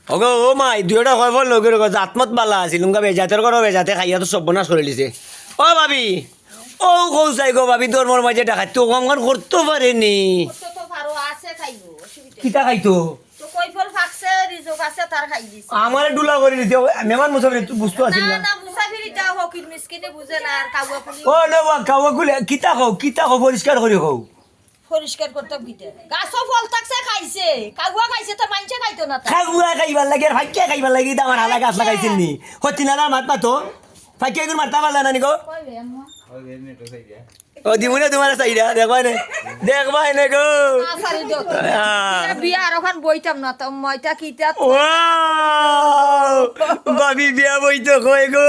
ওগো ও মাই দুইটা কয় ফল লগের জাতমত বালা আছিল উনকা বেজাতের করো বেজাতে খাইয়া তো সর্বনাশ করে লিছে ও ভাবি ও কৌসাই গো ভাবি ধর্মর মাঝে ডাকাত তো কমখান করতে পারেনি করতে তো পারো আছে খাইবো অসুবিধা কিতা খাইতো তো কই ফল ফাকছে রিজক আছে তার খাই দিছে আমার ডুলা করে দিতে মেমান মুসাফির তুই বুঝতে পারছিস না না না মুসাফিরি যাও হকির মিসকিনে বুঝে না আর কাউয়া পুলি ও নেবা কাওয়া গুলে কিতা খাও পরিষ্কার করে খাও পরিষ্কার করতে বিতে গাছও ফল থাকছে খাইছে কাউয়া খাইছে তো মাইনছে খাইতো না তা খাগুয়া খাইবার লাগে আর ফাইকিয়া খাইবার লাগে আমার হালা গাছ লাগাইছিল নি হতি না মাত মাতো ফাইকিয়া গুলো মারতা পারলা না নিকো কইবে আম্মা ও দিমুনে তোমার সাইডা দেখবাই না গো আসারি দিও বিয়া আর ওখান বইতাম না তো মইটা কিটা ও ভাবি বিয়া বইতো কই গো